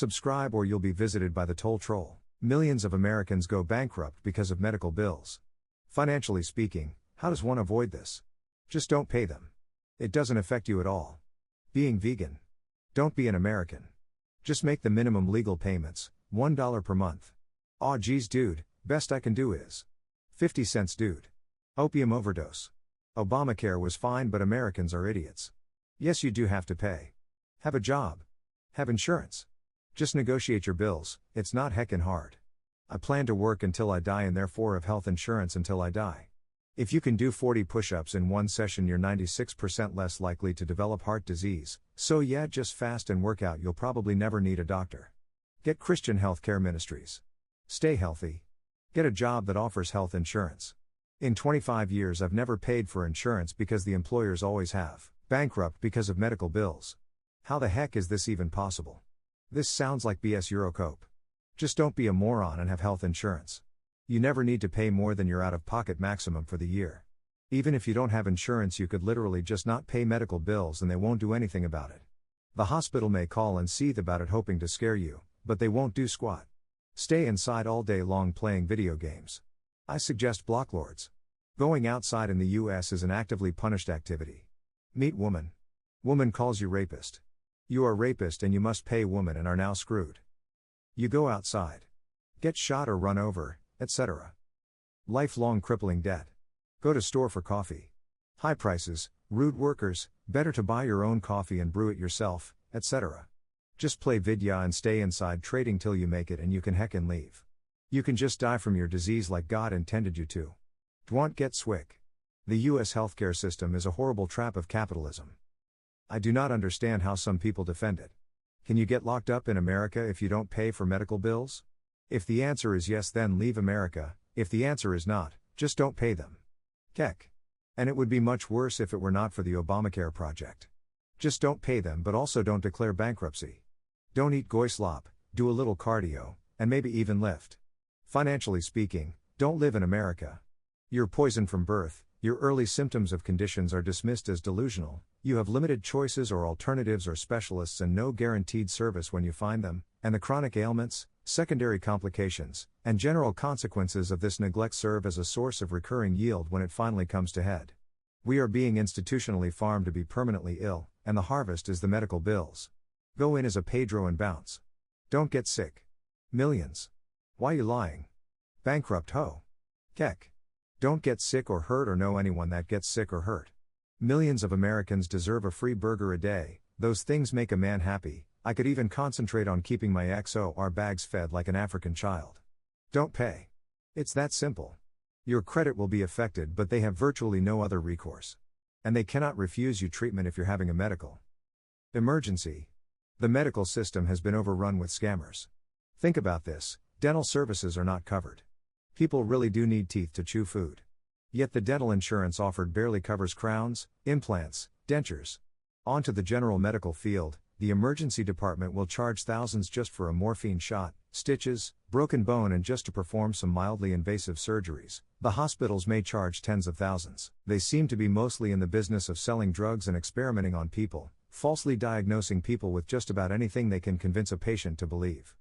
Subscribe or you'll be visited by the toll troll. Millions of Americans go bankrupt because of medical bills. Financially speaking, how does one avoid this? Just don't pay them. It doesn't affect you at all. Being vegan. Don't be an American. Just make the minimum legal payments, $1 per month. Aw geez dude, best I can do is 50 cents dude. Opium overdose. Obamacare was fine but Americans are idiots. Yes you do have to pay. Have a job. Have insurance. Just negotiate your bills, it's not heckin' hard. I plan to work until I die and therefore have health insurance until I die. If you can do 40 push-ups in one session you're 96% less likely to develop heart disease, so yeah just fast and work out, you'll probably never need a doctor. Get Christian healthcare ministries. Stay healthy. Get a job that offers health insurance. In 25 years I've never paid for insurance because the employers always have. Bankrupt because of medical bills. How the heck is this even possible? This sounds like BS Eurocope. Just don't be a moron and have health insurance. You never need to pay more than your out-of-pocket maximum for the year. Even if you don't have insurance you could literally just not pay medical bills and they won't do anything about it. The hospital may call and seethe about it hoping to scare you, but they won't do squat. Stay inside all day long playing video games. I suggest blocklords. Going outside in the US is an actively punished activity. Meet woman. Woman calls you rapist. You are rapist and you must pay woman and are now screwed. You go outside. Get shot or run over, etc. Lifelong crippling debt. Go to store for coffee. High prices, rude workers, better to buy your own coffee and brew it yourself, etc. Just play vidya and stay inside trading till you make it and you can heckin' leave. You can just die from your disease like God intended you to. Dwant get swick. The US healthcare system is a horrible trap of capitalism. I do not understand how some people defend it. Can you get locked up in America if you don't pay for medical bills? If the answer is yes then leave America, if the answer is not, just don't pay them. Keck. And it would be much worse if it were not for the Obamacare project. Just don't pay them but also don't declare bankruptcy. Don't eat goy slop, do a little cardio, and maybe even lift. Financially speaking, don't live in America. You're poisoned from birth, your early symptoms of conditions are dismissed as delusional, you have limited choices or alternatives or specialists and no guaranteed service when you find them, and the chronic ailments, secondary complications, and general consequences of this neglect serve as a source of recurring yield when it finally comes to head. We are being institutionally farmed to be permanently ill, and the harvest is the medical bills. Go in as a Pedro and bounce. Don't get sick. Millions. Why you lying? Bankrupt ho. Keck. Don't get sick or hurt or know anyone that gets sick or hurt. Millions of Americans deserve a free burger a day, those things make a man happy. I could even concentrate on keeping my XOR bags fed like an African child. Don't pay. It's that simple. Your credit will be affected but they have virtually no other recourse. And they cannot refuse you treatment if you're having a medical emergency. The medical system has been overrun with scammers. Think about this, dental services are not covered. People really do need teeth to chew food. Yet the dental insurance offered barely covers crowns, implants, dentures. On to the general medical field, the emergency department will charge thousands just for a morphine shot, stitches, broken bone and just to perform some mildly invasive surgeries. The hospitals may charge tens of thousands. They seem to be mostly in the business of selling drugs and experimenting on people, falsely diagnosing people with just about anything they can convince a patient to believe.